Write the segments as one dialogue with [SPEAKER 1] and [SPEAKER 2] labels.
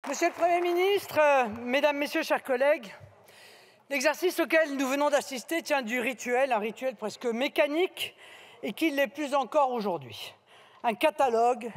[SPEAKER 1] Monsieur le Premier ministre, Mesdames, Messieurs, chers collègues, l'exercice auquel nous venons d'assister tient du rituel, un rituel presque mécanique et qui l'est plus encore aujourd'hui. Un catalogue,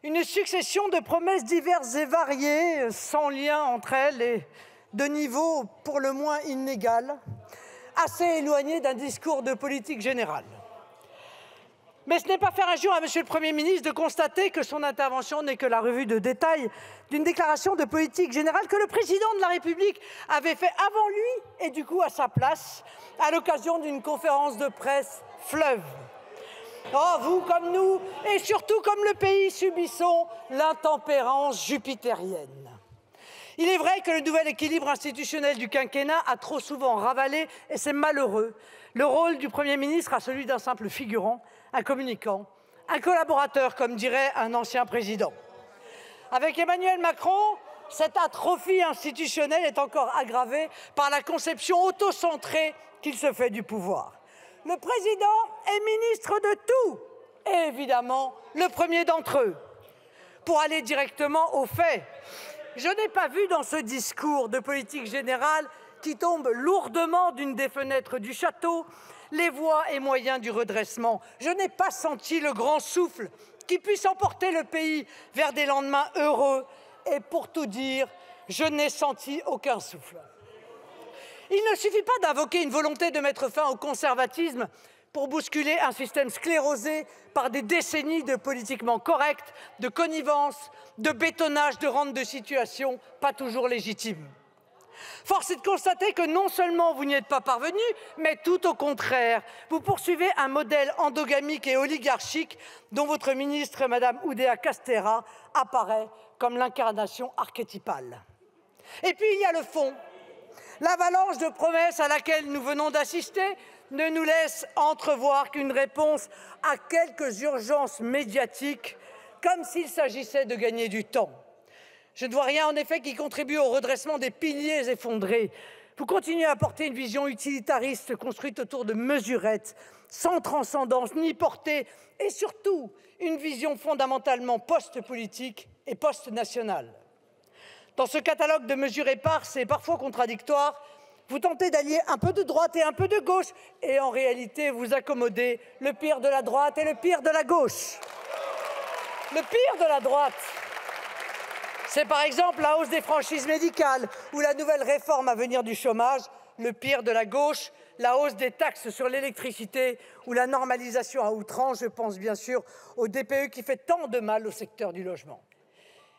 [SPEAKER 1] une succession de promesses diverses et variées, sans lien entre elles et de niveau pour le moins inégal, assez éloigné d'un discours de politique générale. Mais ce n'est pas faire injure à Monsieur le Premier ministre de constater que son intervention n'est que la revue de détail d'une déclaration de politique générale que le Président de la République avait fait avant lui et du coup à sa place, à l'occasion d'une conférence de presse fleuve. Oh, vous comme nous, et surtout comme le pays, subissons l'intempérance jupitérienne. Il est vrai que le nouvel équilibre institutionnel du quinquennat a trop souvent ravalé, et c'est malheureux, le rôle du Premier ministre à celui d'un simple figurant, un communicant, un collaborateur, comme dirait un ancien président. Avec Emmanuel Macron, cette atrophie institutionnelle est encore aggravée par la conception autocentrée qu'il se fait du pouvoir. Le président est ministre de tout, et évidemment le premier d'entre eux. Pour aller directement aux faits, je n'ai pas vu dans ce discours de politique générale qui tombe lourdement d'une des fenêtres du château les voies et moyens du redressement. Je n'ai pas senti le grand souffle qui puisse emporter le pays vers des lendemains heureux. Et pour tout dire, je n'ai senti aucun souffle. Il ne suffit pas d'invoquer une volonté de mettre fin au conservatisme pour bousculer un système sclérosé par des décennies de politiquement correct, de connivence, de bétonnage de rente de situation pas toujours légitimes. Force est de constater que non seulement vous n'y êtes pas parvenu, mais tout au contraire, vous poursuivez un modèle endogamique et oligarchique dont votre ministre, Madame Oudéa Castéra, apparaît comme l'incarnation archétypale. Et puis il y a le fond. L'avalanche de promesses à laquelle nous venons d'assister ne nous laisse entrevoir qu'une réponse à quelques urgences médiatiques, comme s'il s'agissait de gagner du temps. Je ne vois rien en effet qui contribue au redressement des piliers effondrés. Vous continuez à porter une vision utilitariste construite autour de mesurettes, sans transcendance ni portée, et surtout une vision fondamentalement post-politique et post-nationale. Dans ce catalogue de mesures éparses et parfois contradictoires, vous tentez d'allier un peu de droite et un peu de gauche, et en réalité vous accommodez le pire de la droite et le pire de la gauche. Le pire de la droite, c'est par exemple la hausse des franchises médicales ou la nouvelle réforme à venir du chômage. Le pire de la gauche, la hausse des taxes sur l'électricité ou la normalisation à outrance. Je pense bien sûr au DPE qui fait tant de mal au secteur du logement.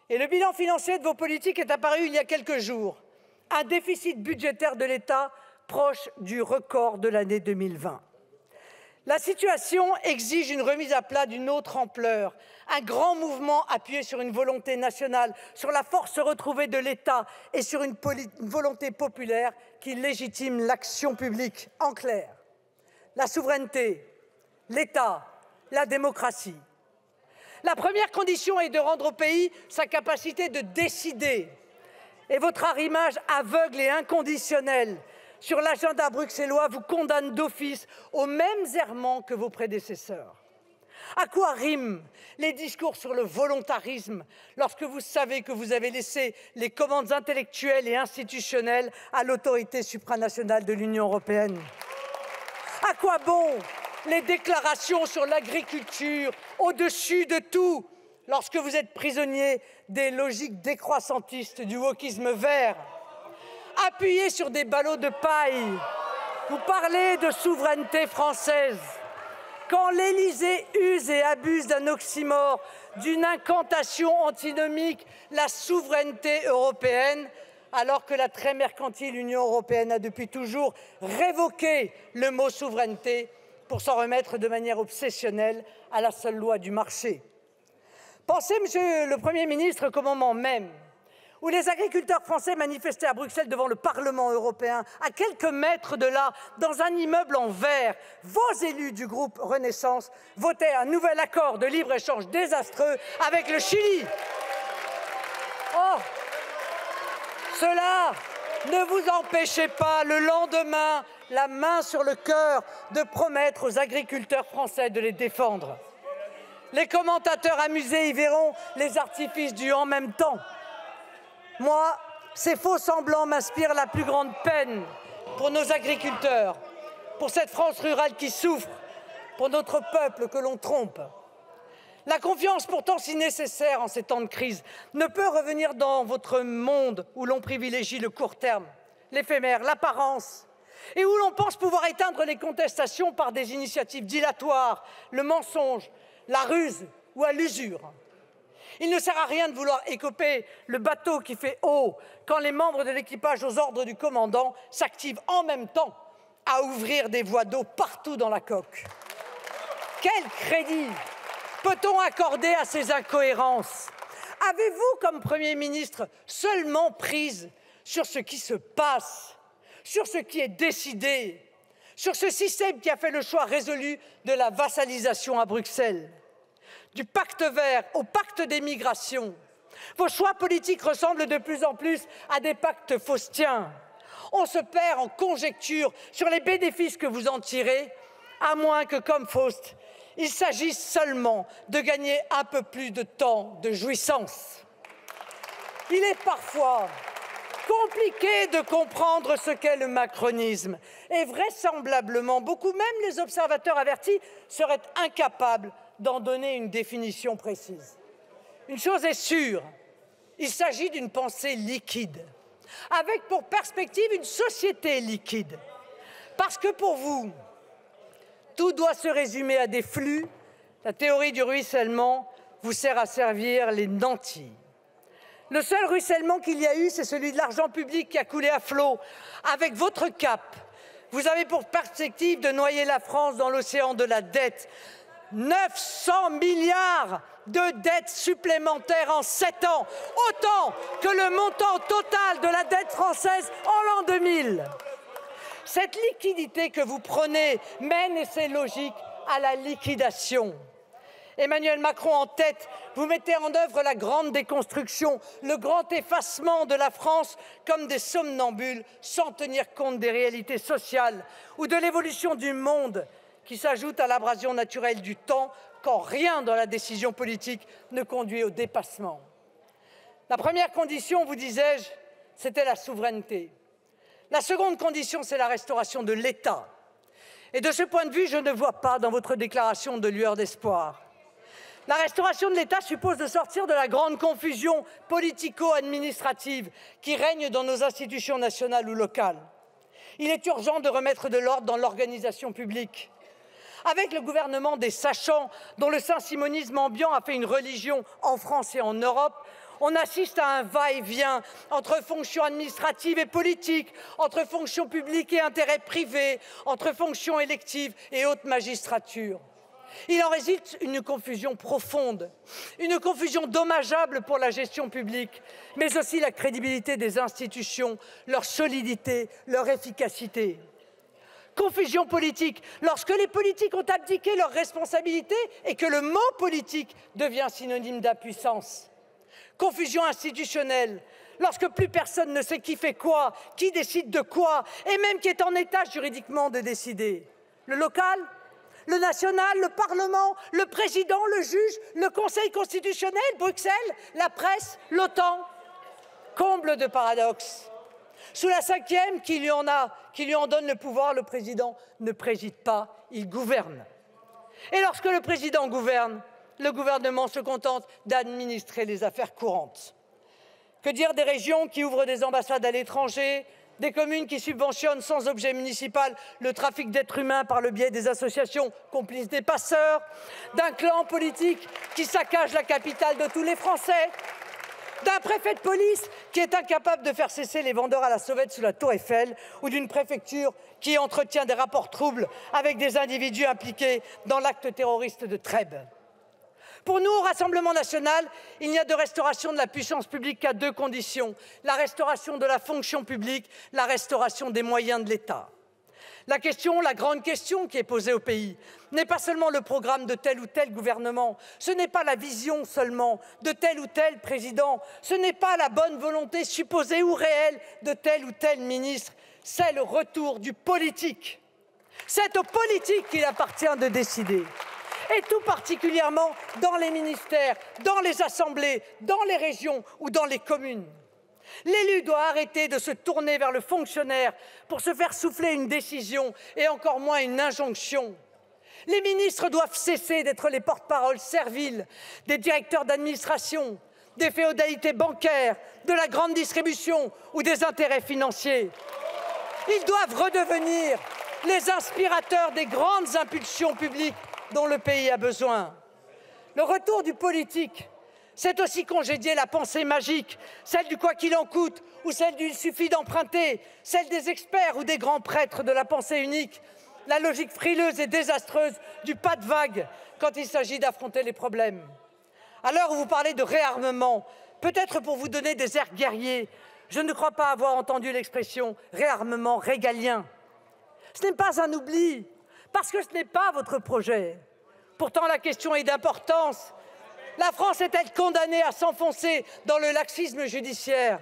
[SPEAKER 1] Et le bilan financier de vos politiques est apparu il y a quelques jours. Un déficit budgétaire de l'État proche du record de l'année 2020. La situation exige une remise à plat d'une autre ampleur, un grand mouvement appuyé sur une volonté nationale, sur la force retrouvée de l'État et sur une volonté populaire qui légitime l'action publique. En clair, la souveraineté, l'État, la démocratie. La première condition est de rendre au pays sa capacité de décider. Et votre arrimage aveugle et inconditionnel sur l'agenda bruxellois vous condamne d'office aux mêmes errements que vos prédécesseurs. À quoi riment les discours sur le volontarisme lorsque vous savez que vous avez laissé les commandes intellectuelles et institutionnelles à l'autorité supranationale de l'Union européenne? À quoi bon les déclarations sur l'agriculture au-dessus de tout lorsque vous êtes prisonnier des logiques décroissantistes du wokisme vert? Appuyé sur des ballots de paille, vous parlez de souveraineté française. Quand l'Élysée use et abuse d'un oxymore, d'une incantation antinomique, la souveraineté européenne, alors que la très mercantile Union européenne a depuis toujours révoqué le mot souveraineté pour s'en remettre de manière obsessionnelle à la seule loi du marché. Pensez, Monsieur le Premier ministre, qu'au moment même où les agriculteurs français manifestaient à Bruxelles devant le Parlement européen, à quelques mètres de là, dans un immeuble en verre, vos élus du groupe Renaissance votaient un nouvel accord de libre-échange désastreux avec le Chili. Oh, cela ne vous empêchez pas, le lendemain, la main sur le cœur, de promettre aux agriculteurs français de les défendre. Les commentateurs amusés y verront les artifices du « en même temps ». Moi, ces faux semblants m'inspirent la plus grande peine pour nos agriculteurs, pour cette France rurale qui souffre, pour notre peuple que l'on trompe. La confiance, pourtant si nécessaire en ces temps de crise, ne peut revenir dans votre monde où l'on privilégie le court terme, l'éphémère, l'apparence, et où l'on pense pouvoir éteindre les contestations par des initiatives dilatoires, le mensonge, la ruse ou à l'usure. Il ne sert à rien de vouloir écoper le bateau qui fait eau quand les membres de l'équipage aux ordres du commandant s'activent en même temps à ouvrir des voies d'eau partout dans la coque. Quel crédit peut-on accorder à ces incohérences? Avez-vous, comme Premier ministre, seulement prise sur ce qui se passe, sur ce qui est décidé, sur ce système qui a fait le choix résolu de la vassalisation à Bruxelles? Du pacte vert au pacte des migrations, vos choix politiques ressemblent de plus en plus à des pactes faustiens. On se perd en conjectures sur les bénéfices que vous en tirez, à moins que, comme Faust, il s'agisse seulement de gagner un peu plus de temps de jouissance. Il est parfois compliqué de comprendre ce qu'est le macronisme et vraisemblablement, beaucoup, même les observateurs avertis, seraient incapables d'en donner une définition précise. Une chose est sûre, il s'agit d'une pensée liquide, avec pour perspective une société liquide. Parce que pour vous, tout doit se résumer à des flux, la théorie du ruissellement vous sert à servir les nantis. Le seul ruissellement qu'il y a eu, c'est celui de l'argent public qui a coulé à flot. Avec votre cap, vous avez pour perspective de noyer la France dans l'océan de la dette. 900 milliards de dettes supplémentaires en 7 ans, autant que le montant total de la dette française en l'an 2000. Cette liquidité que vous prenez mène, et c'est logique, à la liquidation. Emmanuel Macron en tête, vous mettez en œuvre la grande déconstruction, le grand effacement de la France comme des somnambules sans tenir compte des réalités sociales ou de l'évolution du monde qui s'ajoute à l'abrasion naturelle du temps quand rien dans la décision politique ne conduit au dépassement. La première condition, vous disais-je, c'était la souveraineté. La seconde condition, c'est la restauration de l'État. Et de ce point de vue, je ne vois pas dans votre déclaration de lueur d'espoir. La restauration de l'État suppose de sortir de la grande confusion politico-administrative qui règne dans nos institutions nationales ou locales. Il est urgent de remettre de l'ordre dans l'organisation publique. Avec le gouvernement des sachants, dont le saint-simonisme ambiant a fait une religion en France et en Europe, on assiste à un va-et-vient entre fonctions administratives et politiques, entre fonctions publiques et intérêts privés, entre fonctions électives et haute magistrature. Il en résulte une confusion profonde, une confusion dommageable pour la gestion publique, mais aussi la crédibilité des institutions, leur solidité, leur efficacité. Confusion politique, lorsque les politiques ont abdiqué leurs responsabilités et que le mot politique devient synonyme d'impuissance. Confusion institutionnelle, lorsque plus personne ne sait qui fait quoi, qui décide de quoi, et même qui est en état juridiquement de décider. Le local, le national, le Parlement, le président, le juge, le Conseil constitutionnel, Bruxelles, la presse, l'OTAN. Comble de paradoxe. Sous la cinquième qui lui en donne le pouvoir, le président ne préside pas, il gouverne. Et lorsque le président gouverne, le gouvernement se contente d'administrer les affaires courantes. Que dire des régions qui ouvrent des ambassades à l'étranger, des communes qui subventionnent sans objet municipal le trafic d'êtres humains par le biais des associations complices des passeurs, d'un clan politique qui saccage la capitale de tous les Français, d'un préfet de police qui est incapable de faire cesser les vendeurs à la sauvette sous la tour Eiffel ou d'une préfecture qui entretient des rapports troubles avec des individus impliqués dans l'acte terroriste de Trèbes. Pour nous, au Rassemblement national, il n'y a de restauration de la puissance publique qu'à deux conditions, la restauration de la fonction publique, la restauration des moyens de l'État. La grande question qui est posée au pays n'est pas seulement le programme de tel ou tel gouvernement, ce n'est pas la vision seulement de tel ou tel président, ce n'est pas la bonne volonté supposée ou réelle de tel ou tel ministre, c'est le retour du politique. C'est aux politiques qu'il appartient de décider. Et tout particulièrement dans les ministères, dans les assemblées, dans les régions ou dans les communes. L'élu doit arrêter de se tourner vers le fonctionnaire pour se faire souffler une décision et encore moins une injonction. Les ministres doivent cesser d'être les porte-paroles serviles des directeurs d'administration, des féodalités bancaires, de la grande distribution ou des intérêts financiers. Ils doivent redevenir les inspirateurs des grandes impulsions publiques dont le pays a besoin. Le retour du politique, c'est aussi congédier la pensée magique, celle du quoi qu'il en coûte ou celle du il suffit d'emprunter, celle des experts ou des grands prêtres de la pensée unique, la logique frileuse et désastreuse du pas de vague quand il s'agit d'affronter les problèmes. À l'heure où vous parlez de réarmement, peut-être pour vous donner des airs guerriers, je ne crois pas avoir entendu l'expression réarmement régalien. Ce n'est pas un oubli, parce que ce n'est pas votre projet. Pourtant, la question est d'importance. La France est-elle condamnée à s'enfoncer dans le laxisme judiciaire?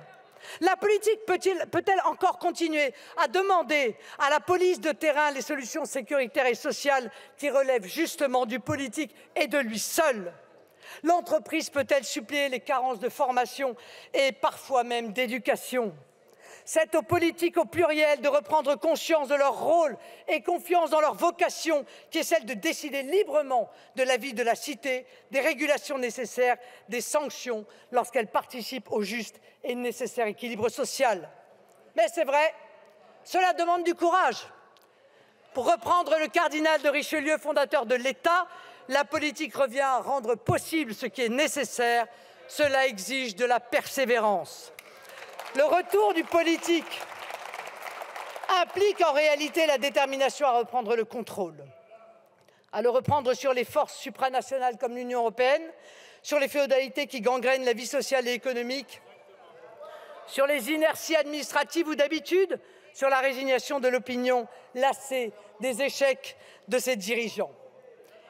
[SPEAKER 1] La politique peut-elle encore continuer à demander à la police de terrain les solutions sécuritaires et sociales qui relèvent justement du politique et de lui seul? L'entreprise peut-elle suppléer les carences de formation et parfois même d'éducation? C'est aux politiques au pluriel de reprendre conscience de leur rôle et confiance dans leur vocation, qui est celle de décider librement de la vie de la cité, des régulations nécessaires, des sanctions lorsqu'elles participent au juste et nécessaire équilibre social. Mais c'est vrai, cela demande du courage. Pour reprendre le cardinal de Richelieu, fondateur de l'État, la politique revient à rendre possible ce qui est nécessaire. Cela exige de la persévérance. Le retour du politique implique en réalité la détermination à reprendre le contrôle, à le reprendre sur les forces supranationales comme l'Union européenne, sur les féodalités qui gangrènent la vie sociale et économique, sur les inerties administratives ou d'habitude, sur la résignation de l'opinion lassée des échecs de ses dirigeants.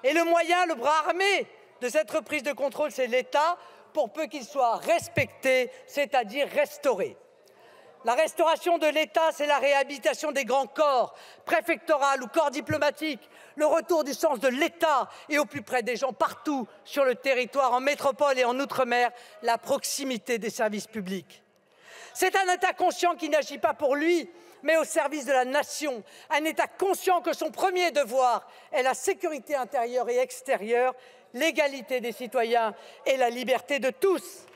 [SPEAKER 1] Et le moyen, le bras armé de cette reprise de contrôle, c'est l'État, pour peu qu'il soit respecté, c'est-à-dire restauré. La restauration de l'État, c'est la réhabilitation des grands corps, préfectoral ou corps diplomatique, le retour du sens de l'État et au plus près des gens partout sur le territoire, en métropole et en outre-mer, la proximité des services publics. C'est un État conscient qui n'agit pas pour lui, mais au service de la nation, un État conscient que son premier devoir est la sécurité intérieure et extérieure, l'égalité des citoyens et la liberté de tous.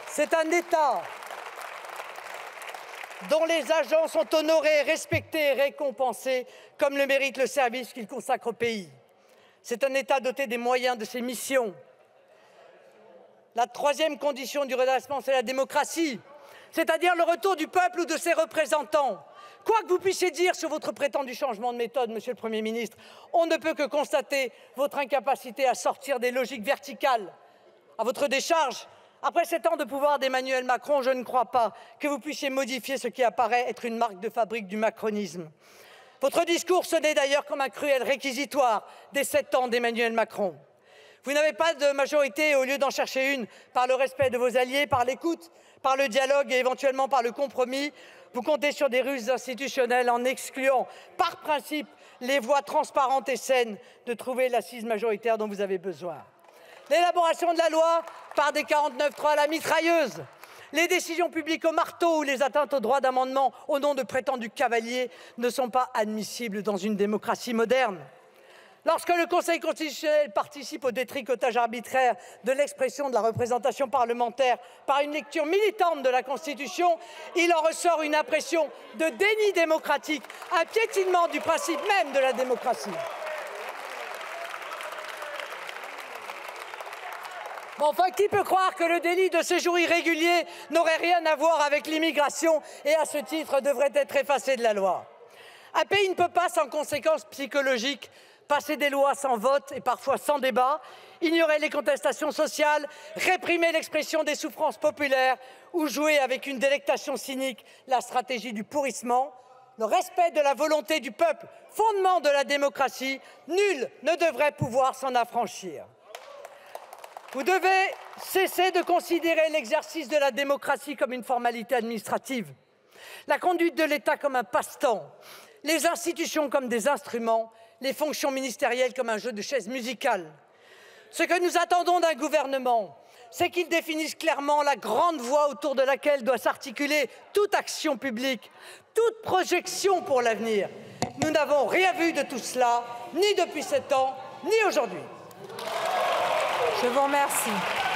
[SPEAKER 1] C'est un État dont les agents sont honorés, respectés et récompensés comme le mérite le service qu'ils consacrent au pays. C'est un État doté des moyens de ses missions. La troisième condition du redressement, c'est la démocratie, c'est-à-dire le retour du peuple ou de ses représentants. Quoi que vous puissiez dire sur votre prétendu changement de méthode, Monsieur le Premier ministre, on ne peut que constater votre incapacité à sortir des logiques verticales. À votre décharge, après 7 ans de pouvoir d'Emmanuel Macron, je ne crois pas que vous puissiez modifier ce qui apparaît être une marque de fabrique du macronisme. Votre discours sonnait d'ailleurs comme un cruel réquisitoire des 7 ans d'Emmanuel Macron. Vous n'avez pas de majorité et au lieu d'en chercher une par le respect de vos alliés, par l'écoute, par le dialogue et éventuellement par le compromis, vous comptez sur des ruses institutionnelles en excluant, par principe, les voies transparentes et saines de trouver l'assise majoritaire dont vous avez besoin. L'élaboration de la loi par des 49.3 à la mitrailleuse, les décisions publiques au marteau ou les atteintes au droit d'amendement au nom de prétendus cavaliers ne sont pas admissibles dans une démocratie moderne. Lorsque le Conseil constitutionnel participe au détricotage arbitraire de l'expression de la représentation parlementaire par une lecture militante de la Constitution, il en ressort une impression de déni démocratique, un piétinement du principe même de la démocratie. Enfin, qui peut croire que le délit de séjour irrégulier n'aurait rien à voir avec l'immigration et à ce titre devrait être effacé de la loi? Un pays ne peut pas, sans conséquences psychologiques, passer des lois sans vote et parfois sans débat, ignorer les contestations sociales, réprimer l'expression des souffrances populaires ou jouer avec une délectation cynique la stratégie du pourrissement. Le respect de la volonté du peuple, fondement de la démocratie, nul ne devrait pouvoir s'en affranchir. Vous devez cesser de considérer l'exercice de la démocratie comme une formalité administrative, la conduite de l'État comme un passe-temps, les institutions comme des instruments, les fonctions ministérielles comme un jeu de chaises musicales. Ce que nous attendons d'un gouvernement, c'est qu'ils définissent clairement la grande voie autour de laquelle doit s'articuler toute action publique, toute projection pour l'avenir. Nous n'avons rien vu de tout cela, ni depuis 7 ans, ni aujourd'hui.
[SPEAKER 2] Je vous remercie.